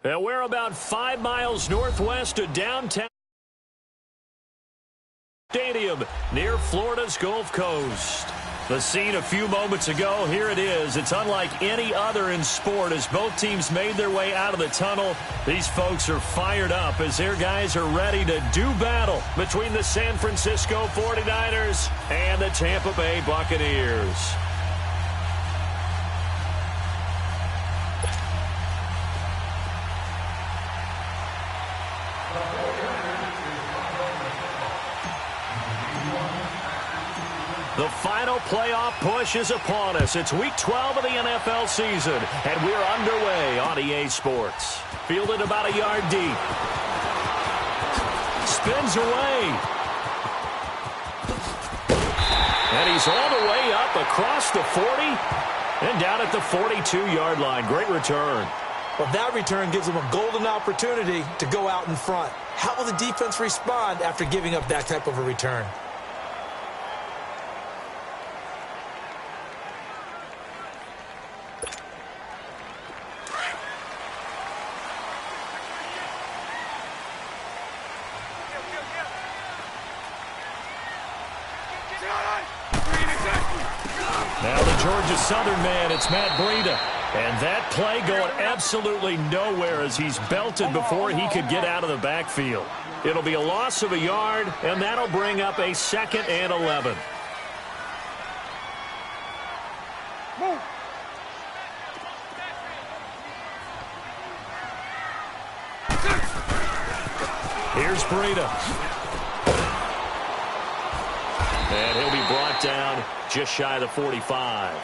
And we're about 5 miles northwest of downtown Stadium near Florida's Gulf Coast. The scene a few moments ago, here it is. It's unlike any other in sport as both teams made their way out of the tunnel. These folks are fired up as their guys are ready to do battle between the San Francisco 49ers and the Tampa Bay Buccaneers. The final playoff push is upon us. It's Week 12 of the NFL season, and we're underway on EA Sports. Fielded about a yard deep. Spins away. And he's all the way up across the 40 and down at the 42-yard line. Great return. Well, that return gives them a golden opportunity to go out in front. How will the defense respond after giving up that type of a return? Now the Georgia Southern man, it's Matt Breida. And that play going absolutely nowhere as he's belted before he could get out of the backfield. It'll be a loss of a yard, and that'll bring up a 2nd and 11. Here's Breida. And he'll be brought down just shy of the 45.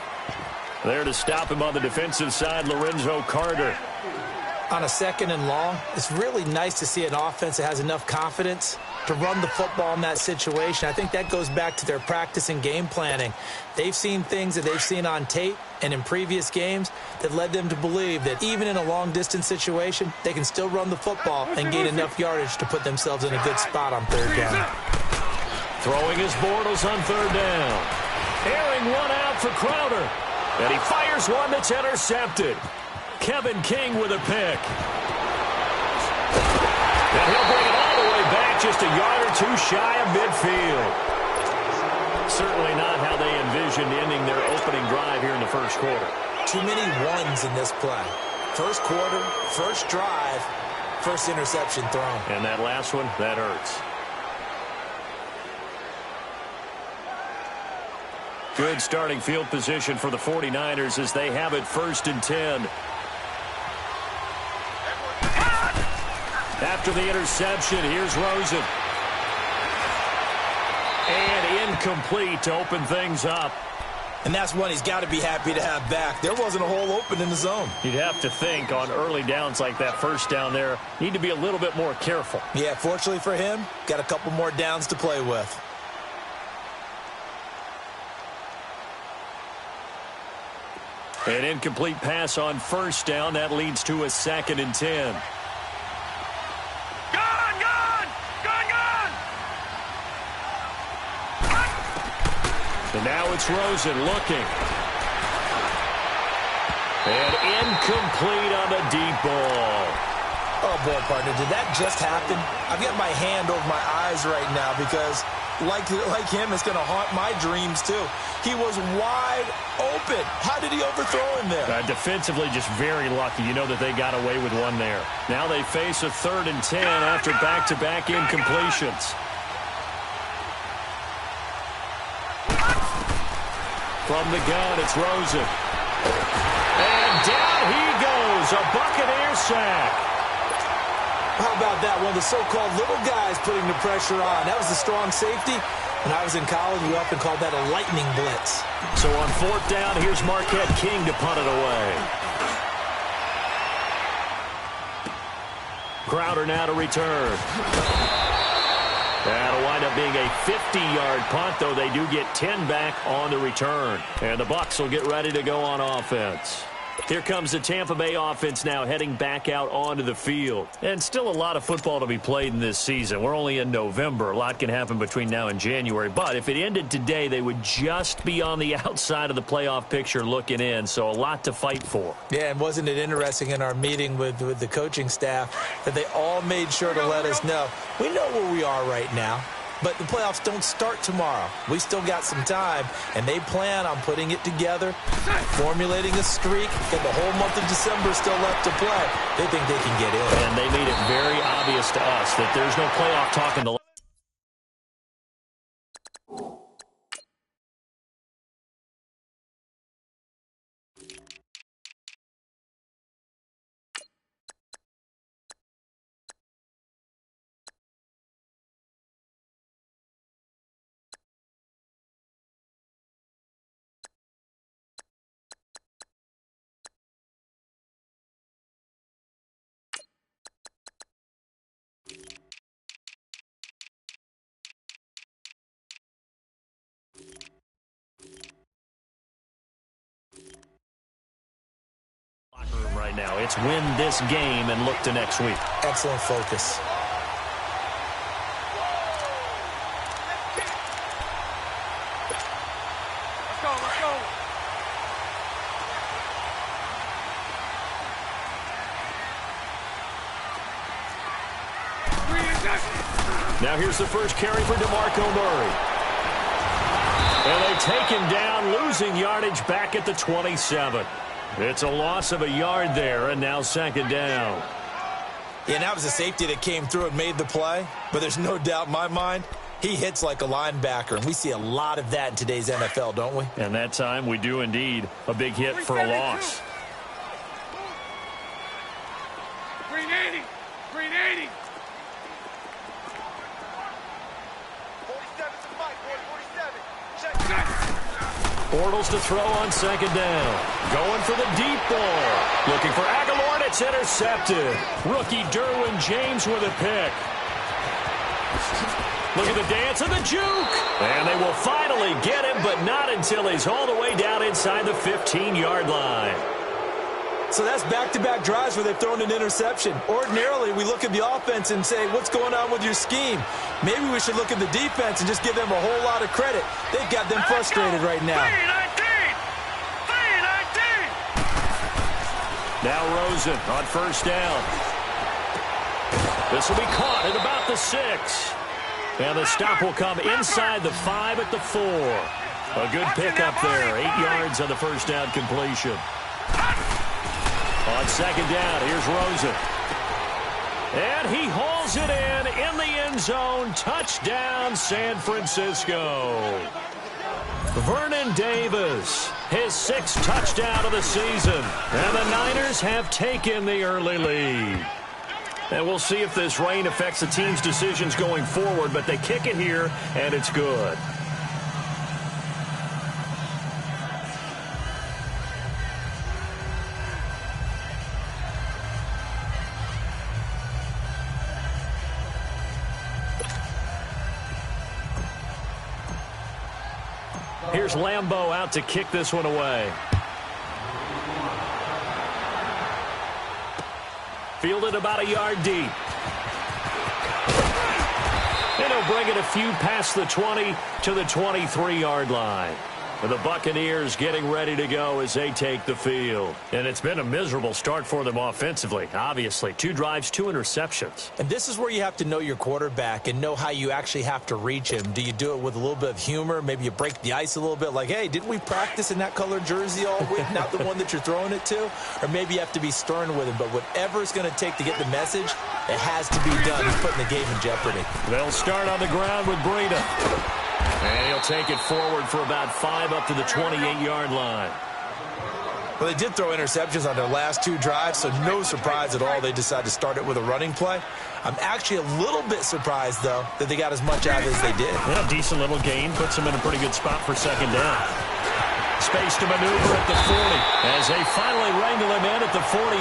There to stop him on the defensive side, Lorenzo Carter. On a 2nd and long, it's really nice to see an offense that has enough confidence to run the football in that situation. I think that goes back to their practice and game planning. They've seen things that they've seen on tape and in previous games that led them to believe that even in a long-distance situation, they can still run the football and gain enough yardage to put themselves in a good spot on 3rd down. Throwing his Bortles on 3rd down. Airing one out for Crowder. And he fires one that's intercepted. Kevin King with a pick. And he'll bring it all the way back just a yard or two shy of midfield. Certainly not how they envisioned ending their opening drive here in the 1st quarter. Too many ones in this play. 1st quarter, 1st drive, 1st interception thrown. And that last one, that hurts. Good starting field position for the 49ers as they have it 1st and 10. After the interception, here's Rosen. And incomplete to open things up. And that's one he's got to be happy to have back. There wasn't a hole open in the zone. You'd have to think on early downs like that 1st down there, need to be a little bit more careful. Yeah, fortunately for him, got a couple more downs to play with. An incomplete pass on 1st down. That leads to a 2nd and 10. And now it's Rosen looking. And incomplete on the deep ball. Oh, boy, partner, did that just happen? I've got my hand over my eyes right now because, like him, it's going to haunt my dreams, too. He was wide open. How did he overthrow him there? Defensively, just very lucky. You know that they got away with one there. Now they face a 3rd and 10 after back-to-back incompletions. From the gun, it's Rosen. And down he goes, a Buccaneer sack. How about that? One of the so-called little guys putting the pressure on. That was the strong safety. When I was in college, we often called that a lightning blitz. So on 4th down, here's Marquette King to punt it away. Crowder now to return. That'll wind up being a 50-yard punt, though they do get 10 back on the return. And the Bucs will get ready to go on offense. Here comes the Tampa Bay offense now heading back out onto the field. And still a lot of football to be played in this season. We're only in November. A lot can happen between now and January. But if it ended today, they would just be on the outside of the playoff picture looking in. So a lot to fight for. Yeah, and wasn't it interesting in our meeting with the coaching staff that they all made sure to let us know, we know where we are right now. But the playoffs don't start tomorrow. We still got some time, and they plan on putting it together, formulating a streak, got the whole month of December still left to play. They think they can get in. And they made it very obvious to us that there's no playoff talk in the room right now. It's win this game and look to next week. Excellent focus. Let's go. Now here's the first carry for DeMarco Murray. And they take him down, losing yardage back at the 27. It's a loss of a yard there, and now second down. Yeah, and that was a safety that came through and made the play. But there's no doubt in my mind, he hits like a linebacker. And we see a lot of that in today's NFL, don't we? And that time we do indeed. A big hit for a loss. 380. 380. 47 to fight, boy, 47. Check. Bortles to throw on second down. Going for the deep ball. Looking for Aguilar, and it's intercepted. Rookie Derwin James with a pick. Look at the dance of the juke. And they will finally get him, but not until he's all the way down inside the 15-yard line. So that's back-to-back drives where they've thrown an interception. Ordinarily, we look at the offense and say, what's going on with your scheme? Maybe we should look at the defense and just give them a whole lot of credit. They've got them frustrated right now. 319. Now Rosen on first down. This will be caught at about the 6. And the stop will come inside the 5 at the 4. A good pickup there. 8 yards on the first down completion. On second down, here's Rosen. And he hauls it in the end zone. Touchdown, San Francisco. Vernon Davis, his 6th touchdown of the season. And the Niners have taken the early lead. And we'll see if this rain affects the team's decisions going forward, but they kick it here, and it's good. Here's Lambeau out to kick this one away. Fielded about a yard deep. And he'll bring it a few past the 20 to the 23-yard line. And the Buccaneers getting ready to go as they take the field. And it's been a miserable start for them offensively, obviously. 2 drives, 2 interceptions. And this is where you have to know your quarterback and know how you actually have to reach him. Do you do it with a little bit of humor? Maybe you break the ice a little bit like, hey, didn't we practice in that color jersey all week? Not the one that you're throwing it to? Or maybe you have to be stern with him. But whatever it's going to take to get the message, it has to be done. He's putting the game in jeopardy. They'll start on the ground with Breida. And he'll take it forward for about 5 up to the 28-yard line. Well, they did throw interceptions on their last 2 drives, so no surprise at all they decided to start it with a running play. I'm actually a little bit surprised, though, that they got as much out as they did. Yeah, decent little gain. Puts them in a pretty good spot for second down. Space to maneuver at the 40 as they finally wrangle him in at the 48.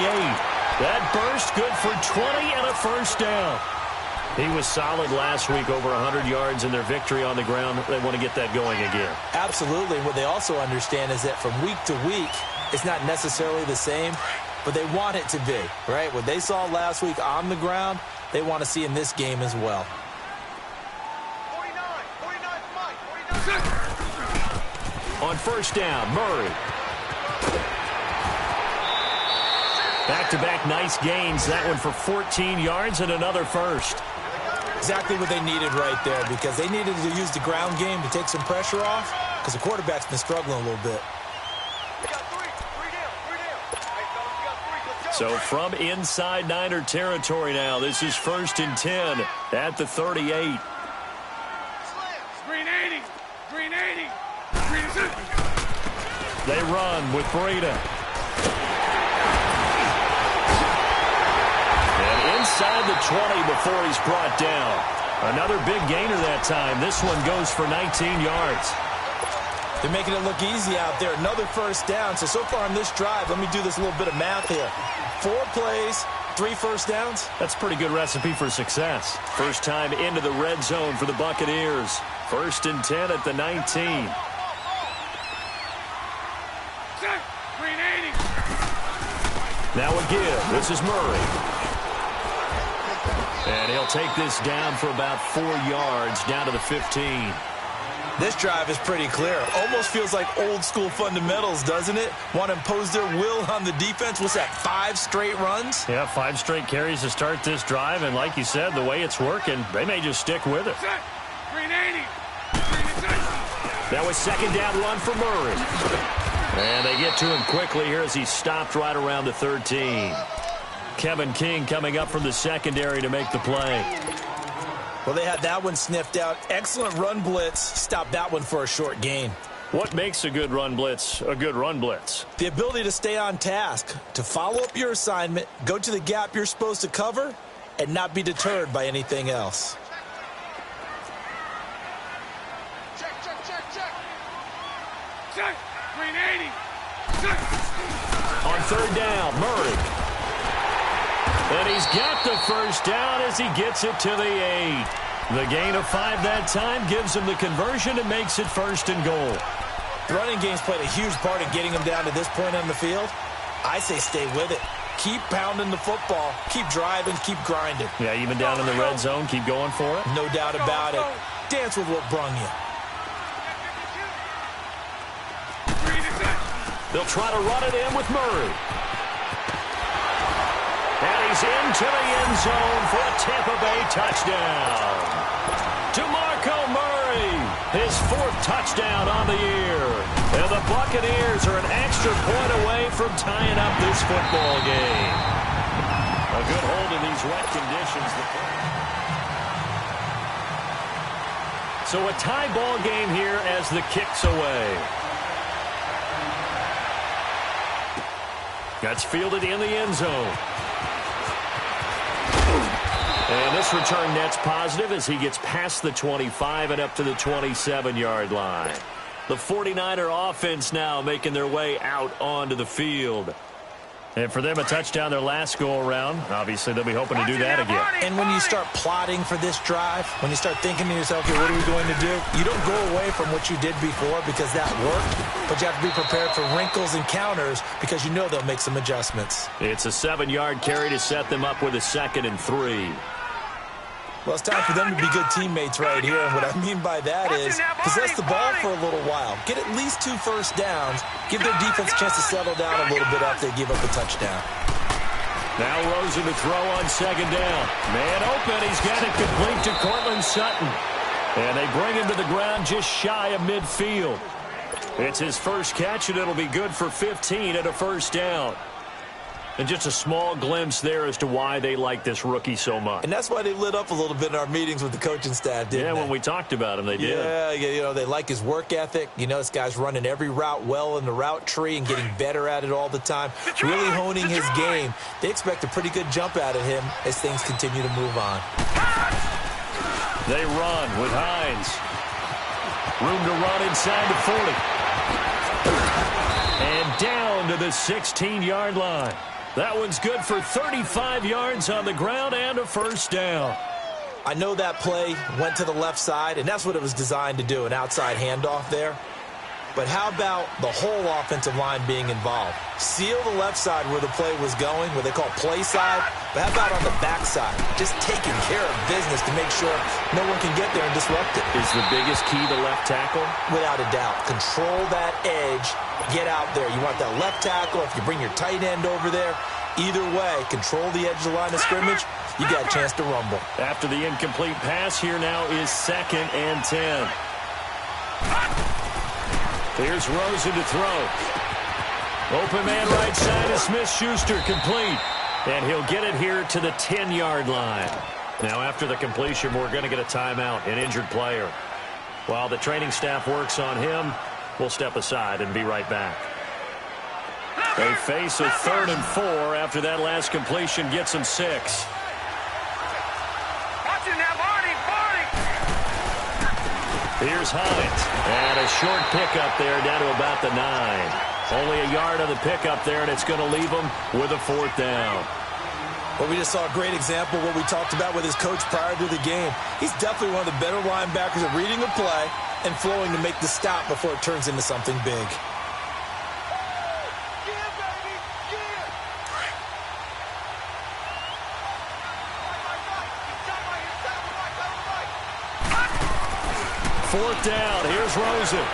That burst good for 20 and a first down. He was solid last week, over 100 yards in their victory on the ground. They want to get that going again. Absolutely. What they also understand is that from week to week, It's not necessarily the same, but they want it to be, right? What they saw last week on the ground, they want to see in this game as well. 49, Mike, 49. On first down, Murray. Back-to-back nice gains. That one for 14 yards and another first. Exactly what they needed right there, because they needed to use the ground game to take some pressure off, because the quarterback's been struggling a little bit. We got three down. Hey, fellas, we got three. Let's go. So from inside Niner territory now, this is 1st and 10 at the 38. Slams. Green 80. Green 80. Green 60. They run with Breida. And inside the 20 before he's brought down. Another big gainer that time. This one goes for 19 yards. They're making it look easy out there. Another first down. So far on this drive, let me do this little bit of math here. 4 plays, 3 first downs. That's a pretty good recipe for success. First time into the red zone for the Buccaneers. 1st and 10 at the 19. Set. Green 80. Now a give. This is Murray. And he'll take this down for about 4 yards down to the 15. This drive is pretty clear. Almost feels like old school fundamentals, doesn't it? Want to impose their will on the defense. What's that, 5 straight runs? Yeah, 5 straight carries to start this drive. And like you said, the way it's working, they may just stick with it. Set. Green 80. Green 60. That was 2nd down run for Murray. And they get to him quickly here as he stopped right around the 13. Kevin King coming up from the secondary to make the play. Well, they had that one sniffed out. Excellent run blitz. Stopped that one for a short gain. What makes a good run blitz a good run blitz? The ability to stay on task, to follow up your assignment, go to the gap you're supposed to cover, and not be deterred by anything else. Check. Set. Green 80. Set. On 3rd down, Murray. And he's got the first down as he gets it to the 8. The gain of 5 that time gives him the conversion and makes it 1st and goal. The running game's played a huge part in getting him down to this point on the field. I say stay with it. Keep pounding the football. Keep driving. Keep grinding. Yeah, even down in the red zone, keep going for it. No doubt about it. Dance with what brung you. Green is set. They'll try to run it in with Murray. And he's into the end zone for a Tampa Bay touchdown. DeMarco Murray, his 4th touchdown on the year. And the Buccaneers are an extra point away from tying up this football game. A good hold in these wet conditions. So a tie ball game here as the kick's away. That's fielded in the end zone. And this return net's positive as he gets past the 25 and up to the 27-yard line. The 49er offense now making their way out onto the field. And for them, a touchdown their last go-around. Obviously, they'll be hoping to do that again. And when you start plotting for this drive, when you start thinking to yourself, okay, what are we going to do? You don't go away from what you did before because that worked, but you have to be prepared for wrinkles and counters because you know they'll make some adjustments. It's a 7-yard carry to set them up with a 2nd and 3. Well, it's time for them to be good teammates right here. And what I mean by that is possess the ball for a little while. Get at least 2 first downs. Give their defense a chance to settle down a little bit after they give up a touchdown. Now Rosen to throw on 2nd down. Man open. He's got it complete to Cortland Sutton. And they bring him to the ground just shy of midfield. It's his first catch, and it'll be good for 15 at a first down. And just a small glimpse there as to why they like this rookie so much. And that's why they lit up a little bit in our meetings with the coaching staff, didn't they? Yeah, when we talked about him, they did. Yeah, you know, they like his work ethic. You know, this guy's running every route well in the route tree and getting better at it all the time. Really honing his game. They expect a pretty good jump out of him as things continue to move on. They run with Hines. Room to run inside the 40. And down to the 16-yard line. That one's good for 35 yards on the ground and a first down. I know that play went to the left side, and that's what it was designed to do, an outside handoff there. But how about the whole offensive line being involved? Seal the left side where the play was going, what they call play side. But how about on the back side? Just taking care of business to make sure no one can get there and disrupt it. Is the biggest key to left tackle? Without a doubt. Control that edge. Get out there. You want that left tackle. If you bring your tight end over there, either way, control the edge of the line of scrimmage. You got a chance to rumble. After the incomplete pass, here now is 2nd and 10. Here's Rosen to throw. Open man right side of Smith-Schuster, complete. And he'll get it here to the 10-yard line. Now, after the completion, we're going to get a timeout, an injured player. While the training staff works on him, we'll step aside and be right back. They face a 3rd and 4 after that last completion gets them 6. Watch it now, Barney. Here's Hunt. And a short pickup there down to about the 9. Only a yard on the pickup there, and it's going to leave them with a 4th down. Well, we just saw a great example of what we talked about with his coach prior to the game. He's definitely one of the better linebackers at reading the play and flowing to make the stop before it turns into something big. Fourth down. Here's Rosen.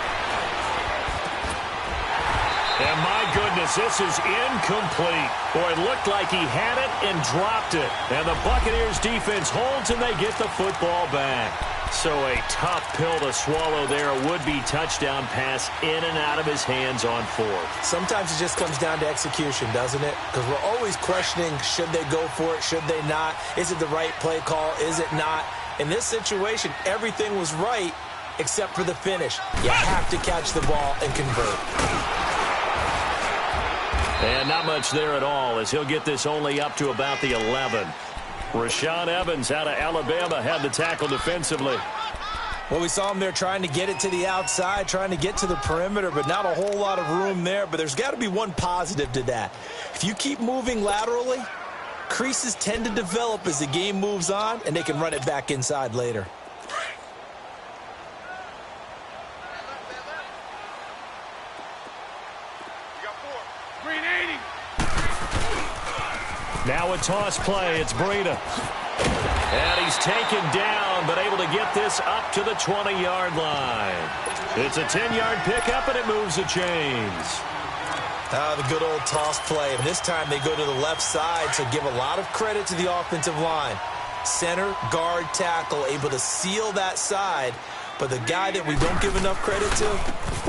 And my goodness, this is incomplete. Boy, it looked like he had it and dropped it. And the Buccaneers defense holds and they get the football back. So a tough pill to swallow there. A would-be touchdown pass in and out of his hands on 4th. Sometimes it just comes down to execution, doesn't it? Because we're always questioning, should they go for it, should they not? Is it the right play call, is it not? In this situation, everything was right except for the finish. You have to catch the ball and convert. And not much there at all as he'll get this only up to about the 11. Rashaan Evans out of Alabama had the tackle defensively. Well, we saw him there trying to get it to the outside, trying to get to the perimeter, but not a whole lot of room there. But there's got to be one positive to that. If you keep moving laterally, creases tend to develop as the game moves on, and they can run it back inside later. Now a toss play. It's Breida. And he's taken down, but able to get this up to the 20-yard line. It's a 10-yard pickup, and it moves the chains. The good old toss play. And this time they go to the left side, so give a lot of credit to the offensive line. Center, guard, tackle, able to seal that side. But the guy that we don't give enough credit to,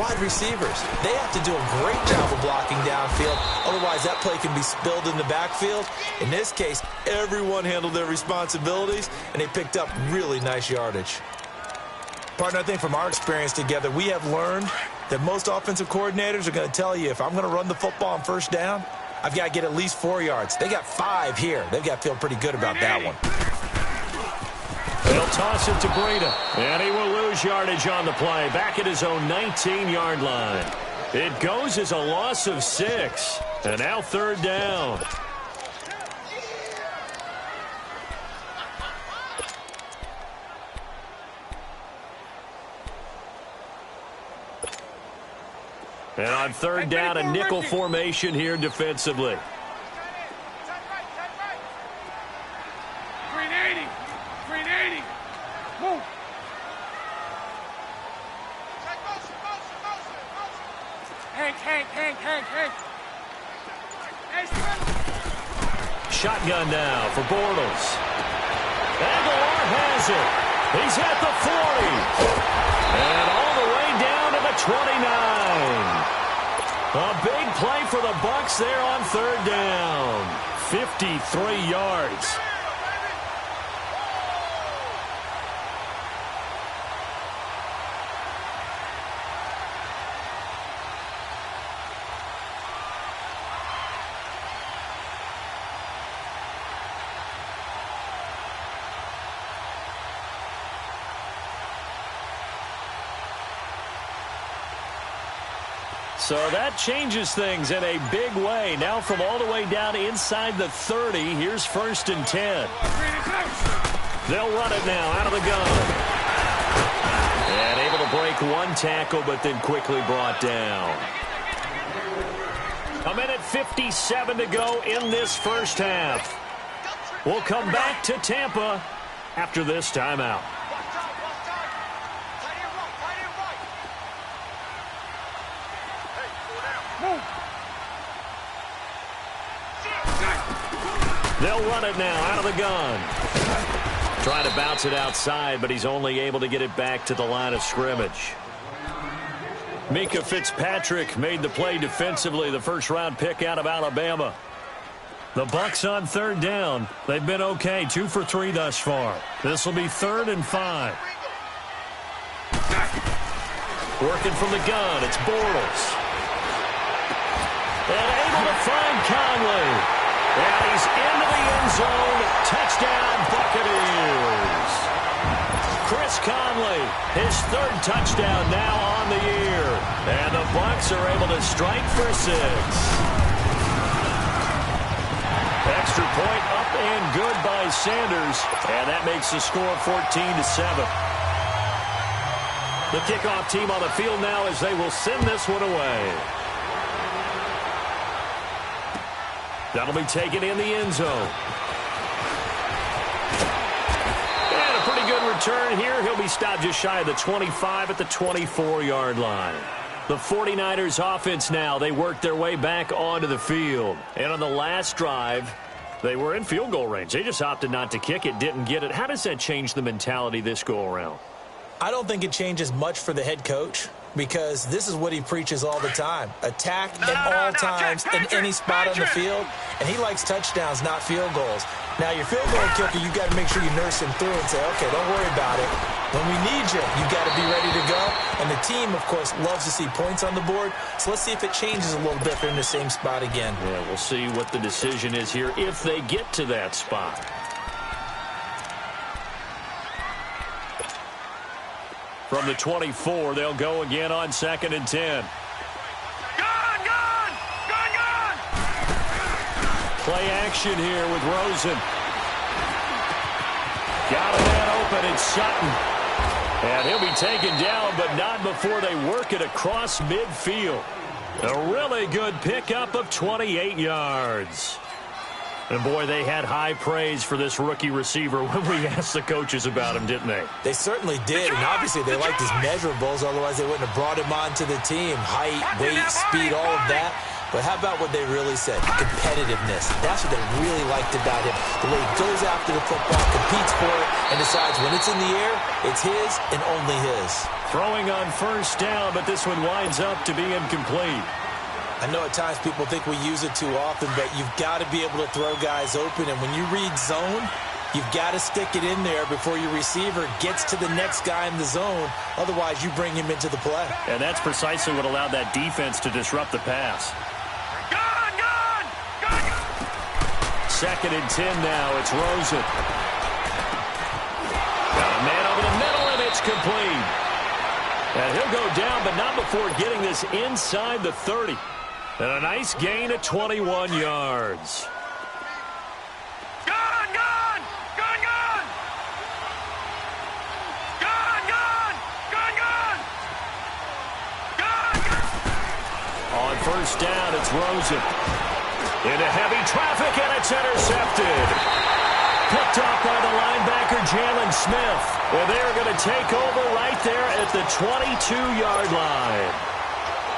wide receivers. They have to do a great job of blocking downfield. Otherwise, that play can be spilled in the backfield. In this case, everyone handled their responsibilities, and they picked up really nice yardage. Partner, I think from our experience together, we have learned that most offensive coordinators are going to tell you, if I'm going to run the football on 1st down, I've got to get at least 4 yards. They got 5 here. They've got to feel pretty good about that one. They'll toss it to Breida, and he will lose yardage on the play, back at his own 19-yard line. It goes as a loss of 6, and now 3rd down. And on 3rd down, a nickel formation here defensively. Shotgun now for Bortles. Aguilar has it. He's at the 40. And all the way down to the 29. A big play for the Bucs there on 3rd down. 53 yards. So that changes things in a big way. Now from all the way down inside the 30, here's 1st and 10. They'll run it now out of the gun. And able to break one tackle, but then quickly brought down. 1:57 to go in this first half. We'll come back to Tampa after this timeout. They'll run it now out of the gun. Trying to bounce it outside, but he's only able to get it back to the line of scrimmage. Mika Fitzpatrick made the play defensively, the first-round pick out of Alabama. The Bucs on third down. They've been okay, 2 for 3 thus far. This will be 3rd and 5. Working from the gun, it's Bortles. And able to find Conley. And he's into the end zone. Touchdown, Buccaneers. Chris Conley, his 3rd touchdown now on the year. And the Bucs are able to strike for 6. Extra point up and good by Sanders. And that makes the score 14-7. The kickoff team on the field now as they will send this one away. That'll be taken in the end zone. And a pretty good return here. He'll be stopped just shy of the 25 at the 24-yard line. The 49ers offense now, they work their way back onto the field. And on the last drive, they were in field goal range. They just opted not to kick it, didn't get it. How does that change the mentality this go-around? I don't think it changes much for the head coach, because this is what he preaches all the time. Attack at all times in any spot on the field, and he likes touchdowns, not field goals. Now, your field goal kicker, you got to make sure you nurse him through and say, okay, don't worry about it. When we need you, you got to be ready to go. And the team, of course, loves to see points on the board. So let's see if it changes a little bit if they're in the same spot again. Yeah, we'll see what the decision is here if they get to that spot. From the 24, they'll go again on 2nd and 10. Gun! Play action here with Rosen. Got a man open, it's Sutton. And he'll be taken down, but not before they work it across midfield. A really good pickup of 28 yards. And, boy, they had high praise for this rookie receiver when we asked the coaches about him, didn't they? They certainly did, and obviously they liked his measurables. Otherwise, they wouldn't have brought him onto the team. Height, weight, speed, all of that. But how about what they really said? Competitiveness. That's what they really liked about him. The way he goes after the football, competes for it, and decides when it's in the air, it's his and only his. Throwing on first down, but this one winds up to be incomplete. I know at times people think we use it too often, but you've got to be able to throw guys open. And when you read zone, you've got to stick it in there before your receiver gets to the next guy in the zone. Otherwise, you bring him into the play. And that's precisely what allowed that defense to disrupt the pass. Gun! 2nd and 10 now. It's Rosen. Got a man over the middle, and it's complete. And he'll go down, but not before getting this inside the 30. And a nice gain of 21 yards. Gun! On first down, it's Rosen. Into heavy traffic, and it's intercepted. Picked off by the linebacker, Jalen Smith. And they're going to take over right there at the 22-yard line.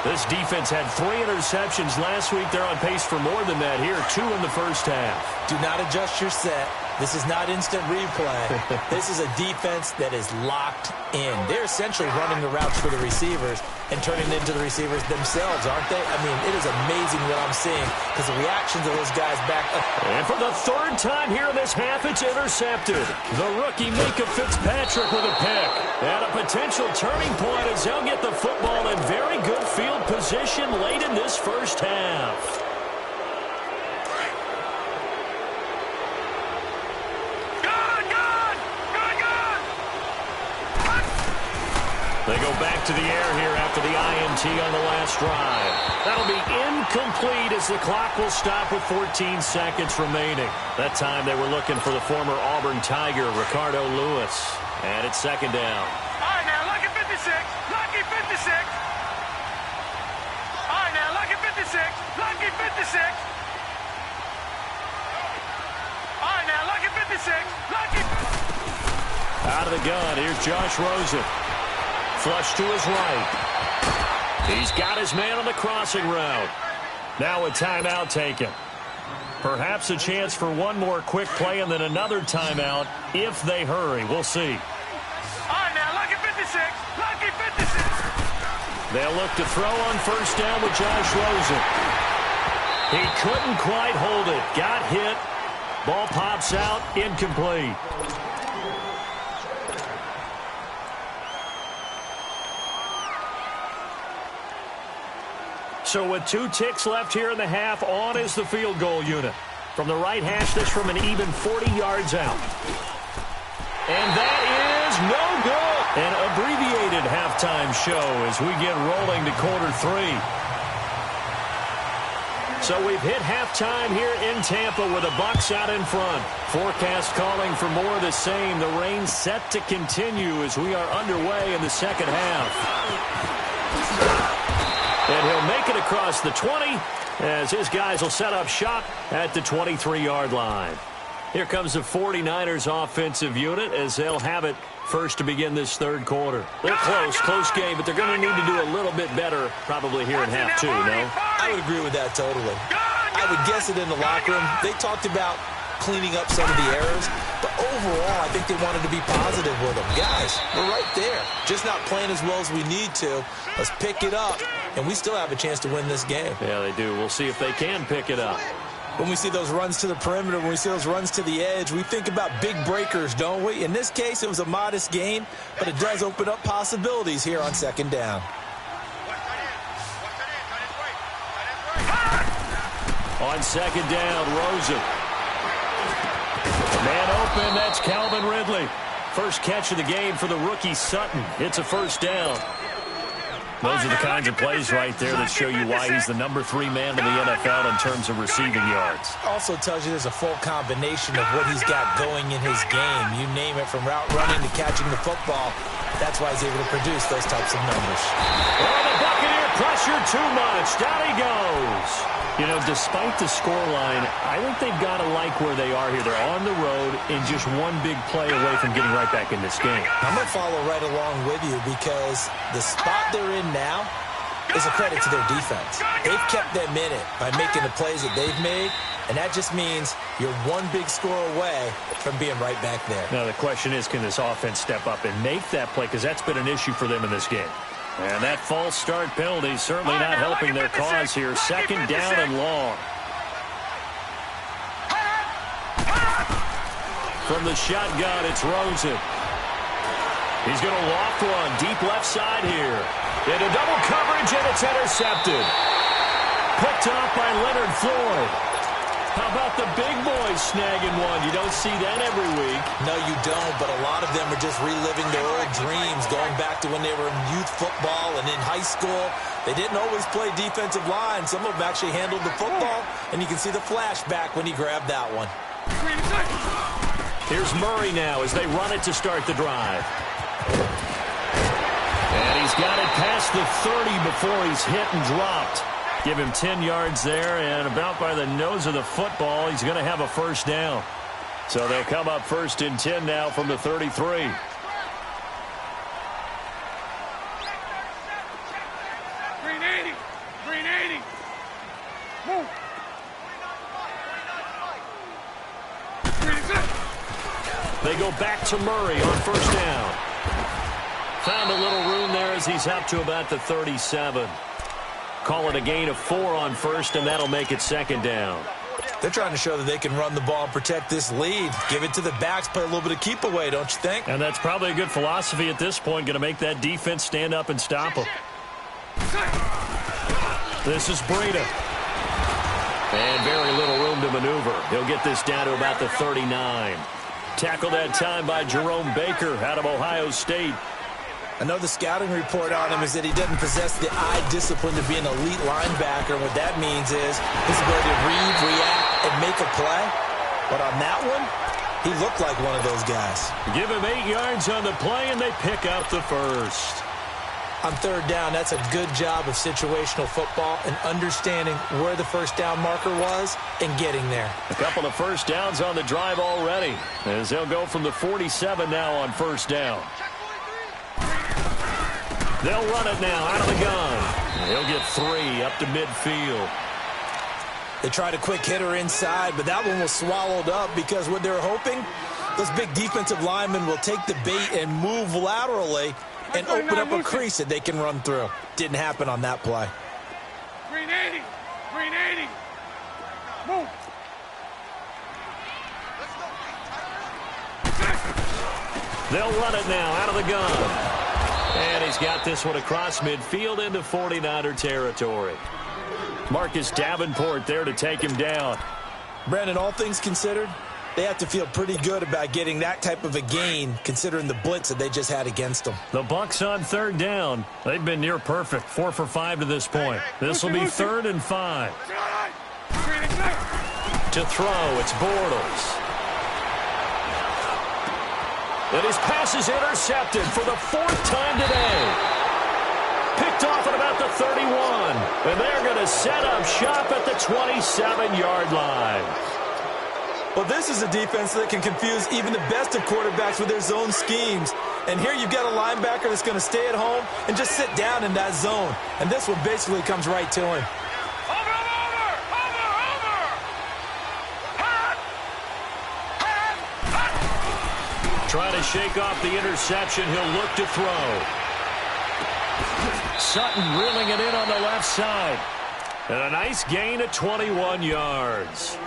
This defense had 3 interceptions last week. They're on pace for more than that here. 2 in the first half. Do not adjust your set. This is not instant replay. This is a defense that is locked in. They're essentially running the routes for the receivers and turning it into the receivers themselves, aren't they? I mean, it is amazing what I'm seeing because the reactions of those guys back up. And for the 3rd time here in this half, it's intercepted. The rookie Mika Fitzpatrick with a pick. And a potential turning point as they'll get the football in very good field position late in this first half. They go back to the air here after the INT on the last drive. That'll be incomplete as the clock will stop with 14 seconds remaining. That time they were looking for the former Auburn Tiger, Ricardo Lewis. And it's 2nd down. All right, now, look at 50. 56. Lucky 56. All right, now, lucky 56. Lucky 56. All right, now, lucky 56. Lucky. Out of the gun, here's Josh Rosen. Flush to his right. He's got his man on the crossing route. Now a timeout taken. Perhaps a chance for one more quick play and then another timeout if they hurry. We'll see. All right, now, lucky 56. Lucky 56. They'll look to throw on first down with Josh Rosen. He couldn't quite hold it. Got hit. Ball pops out. Incomplete. So with 2 ticks left here in the half, on is the field goal unit. From the right hash, this from an even 40 yards out. And that is no good. An abbreviated halftime show as we get rolling to quarter 3. So we've hit halftime here in Tampa with the Bucs out in front. Forecast calling for more of the same. The rain set to continue as we are underway in the second half. And he'll make it across the 20 as his guys will set up shop at the 23-yard line. Here comes the 49ers offensive unit as they'll have it first to begin this third quarter. They're close game, but they're going to need to do a little bit better probably here in half 2, no? I would agree with that totally. I would guess it in the locker room. They talked about cleaning up some of the errors, but overall, I think they wanted to be positive with them. Guys, we're right there. Just not playing as well as we need to. Let's pick it up, and we still have a chance to win this game. Yeah, they do. We'll see if they can pick it up. When we see those runs to the perimeter, when we see those runs to the edge, we think about big breakers, don't we? In this case, it was a modest gain, but it does open up possibilities here on second down. On second down, Rosen. Man open, that's Calvin Ridley. First catch of the game for the rookie Sutton. It's a first down. Those are the kinds of plays right there that show you why he's the number 3 man in the NFL in terms of receiving yards. Also tells you there's a full combination of what he's got going in his game. You name it, from route running to catching the football. That's why he's able to produce those types of numbers. Oh, the Buccaneer pressure too much. Down he goes. You know, despite the scoreline, I think they've got to like where they are here. They're on the road and just one big play away from getting right back in this game. I'm going to follow right along with you because the spot they're in now is a credit to their defense. They've kept them in it by making the plays that they've made, and that just means you're one big score away from being right back there. Now, the question is, can this offense step up and make that play? Because that's been an issue for them in this game. And that false start penalty certainly not helping their cause here. Second down and long. From the shotgun, it's Rosen. He's going to loft one deep left side here. Into double coverage, and it's intercepted. Picked off by Leonard Floyd. How about the big boys snagging one? You don't see that every week. No, you don't, but a lot of them are just reliving their old dreams, going back to when they were in youth football and in high school. They didn't always play defensive line. Some of them actually handled the football, and you can see the flashback when he grabbed that one. Here's Murray now as they run it to start the drive. And he's got it past the 30 before he's hit and dropped. Give him 10 yards there, and about by the nose of the football, he's going to have a first down. So they'll come up first and 10 now from the 33. Green 80. Green 80. Move. They go back to Murray on first down. Found a little room there as he's up to about the 37. Call it a gain of 4 on first, and that'll make it second down. They're trying to show that they can run the ball and protect this lead. Give it to the backs, play a little bit of keep away, don't you think? And that's probably a good philosophy at this point, going to make that defense stand up and stop them. This is Breida. And very little room to maneuver. He'll get this down to about the 39. Tackled that time by Jerome Baker out of Ohio State. I know the scouting report on him is that he doesn't possess the eye discipline to be an elite linebacker. What that means is his ability to read, react, and make a play. But on that one, he looked like one of those guys. Give him 8 yards on the play, and they pick up the first. On third down, that's a good job of situational football and understanding where the first down marker was and getting there. A couple of first downs on the drive already, as they'll go from the 47 now on first down. They'll run it now out of the gun. He'll get 3 up to midfield. They tried a quick hitter inside, but that one was swallowed up because what they're hoping, those big defensive linemen will take the bait and move laterally and open up a crease that they can run through. Didn't happen on that play. Green 80. Green 80. Move. They'll run it now out of the gun. And he's got this one across midfield into 49er territory. Marcus Davenport there to take him down. Brandon, all things considered, they have to feel pretty good about getting that type of a gain considering the blitz that they just had against them. The Bucs on third down. They've been near perfect, 4 for 5 to this point. This will be 3rd and 5. To throw, it's Bortles. And his pass is intercepted for the 4th time today. Picked off at about the 31. And they're going to set up shop at the 27-yard line. Well, this is a defense that can confuse even the best of quarterbacks with their zone schemes. And here you've got a linebacker that's going to stay at home and just sit down in that zone. And this one basically comes right to him. Trying to shake off the interception. He'll look to throw. Sutton reeling it in on the left side. And a nice gain of 21 yards.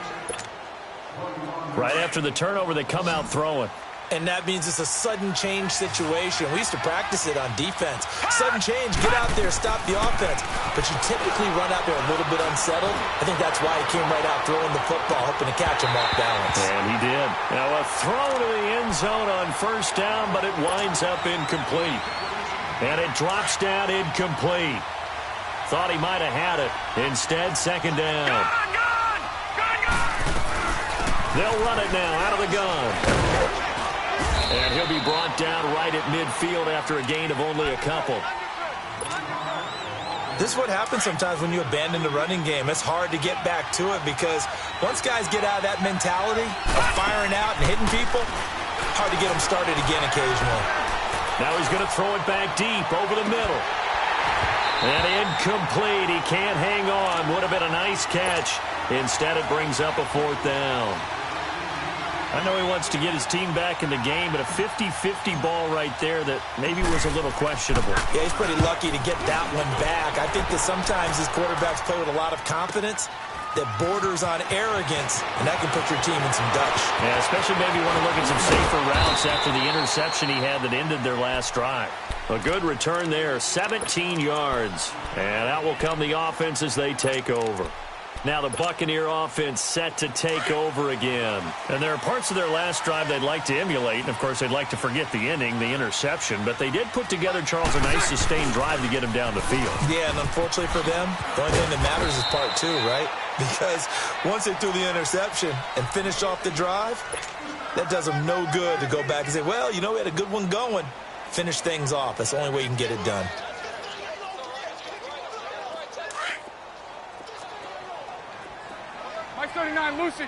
Right after the turnover, they come out throwing. And that means it's a sudden change situation. We used to practice it on defense. Sudden change, get out there, stop the offense. But you typically run out there a little bit unsettled. I think that's why he came right out throwing the football, hoping to catch him off balance. And he did. Now a throw to the end zone on first down, but it winds up incomplete. And it drops down incomplete. Thought he might have had it. Instead, second down. They'll run it now out of the gun. And he'll be brought down right at midfield after a gain of only a couple. This is what happens sometimes when you abandon the running game. It's hard to get back to it because once guys get out of that mentality of firing out and hitting people, hard to get them started again occasionally. Now he's going to throw it back deep over the middle. And incomplete. He can't hang on. Would have been a nice catch. Instead, it brings up a 4th down. I know he wants to get his team back in the game, but a 50-50 ball right there that maybe was a little questionable. Yeah, he's pretty lucky to get that one back. I think that sometimes his quarterbacks play with a lot of confidence that borders on arrogance, and that can put your team in some Dutch. Yeah, especially maybe want to look at some safer routes after the interception he had that ended their last drive. A good return there, 17 yards. And out will come the offense as they take over. Now the Buccaneer offense set to take over again. And there are parts of their last drive they'd like to emulate. And, of course, they'd like to forget the inning, the interception. But they did put together, Charles, a nice sustained drive to get him down the field. Yeah, and unfortunately for them, the only thing that matters is part 2, right? Because once they threw the interception and finished off the drive, that does them no good to go back and say, well, you know, we had a good one going. Finish things off. That's the only way you can get it done. Mike 39, Lucy.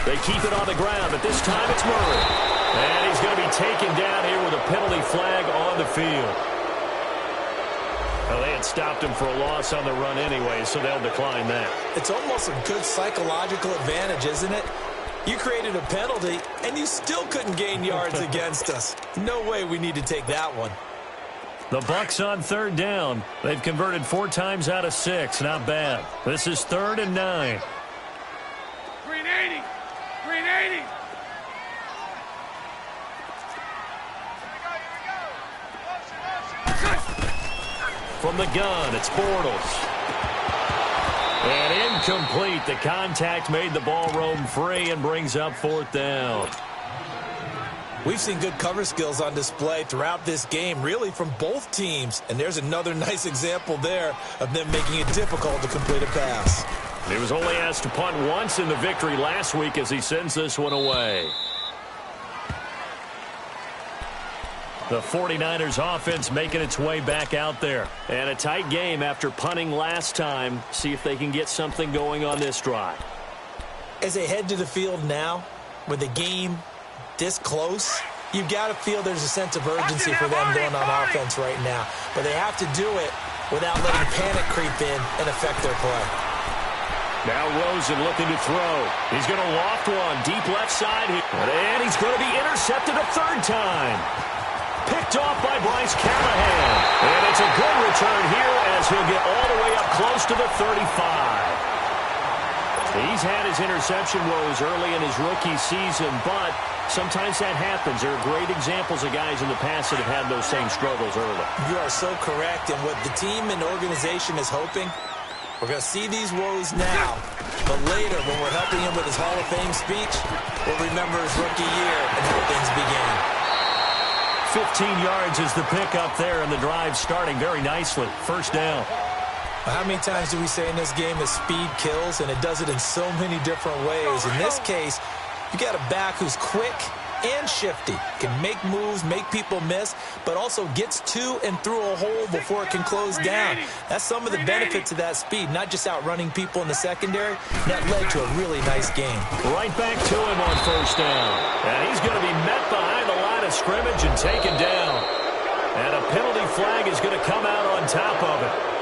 They keep it on the ground, but this time it's Murray. And he's going to be taken down here with a penalty flag on the field. Well, they had stopped him for a loss on the run anyway, so they'll decline that. It's almost a good psychological advantage, isn't it? You created a penalty, and you still couldn't gain yards against us. No way we need to take that one. The Bucs on third down. They've converted 4 times out of 6. Not bad. This is 3rd and 9. Green 80. Green 80. From the gun, it's Bortles. And incomplete. The contact made the ball roam free and brings up 4th down. We've seen good cover skills on display throughout this game, really from both teams. And there's another nice example there of them making it difficult to complete a pass. He was only asked to punt once in the victory last week as he sends this one away. The 49ers offense making its way back out there. And a tight game after punting last time. See if they can get something going on this drive. As they head to the field now, with the game this close, you've got to feel there's a sense of urgency for them going on offense right now. But they have to do it without letting panic creep in and affect their play. Now Rosen looking to throw. He's going to loft one deep left side. And he's going to be intercepted a third time. Picked off by Bryce Callahan. And it's a good return here as he'll get all the way up close to the 35. He's had his interception woes early in his rookie season, but sometimes that happens. There are great examples of guys in the past that have had those same struggles early. You are so correct. And what the team and organization is hoping, we're going to see these woes now, but later when we're helping him with his Hall of Fame speech, we'll remember his rookie year and how things began. 15 yards is the pickup there, and the drive starting very nicely. First down. How many times do we say in this game that speed kills, and it does it in so many different ways? In this case, you got a back who's quick and shifty, can make moves, make people miss, but also gets to and through a hole before it can close down. That's some of the benefits of that speed, not just outrunning people in the secondary. That led to a really nice game. Right back to him on first down. And he's going to be met behind the line of scrimmage and taken down. And a penalty flag is going to come out on top of it.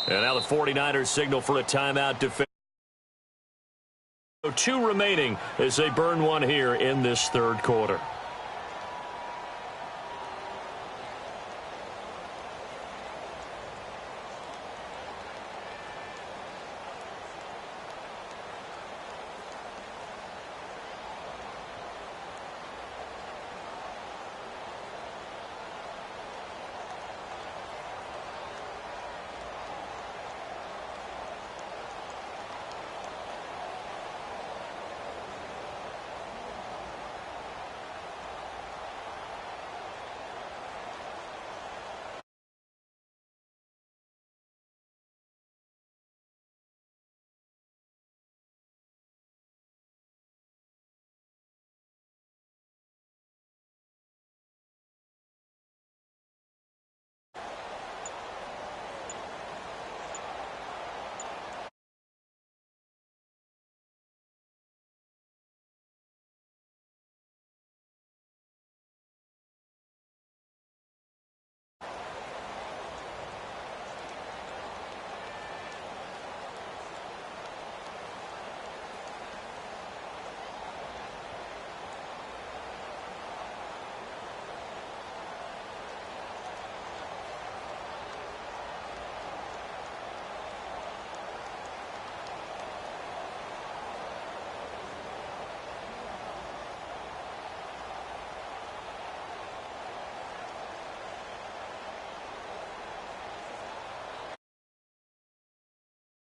And now the 49ers signal for a timeout. 2 remaining as they burn one here in this third quarter.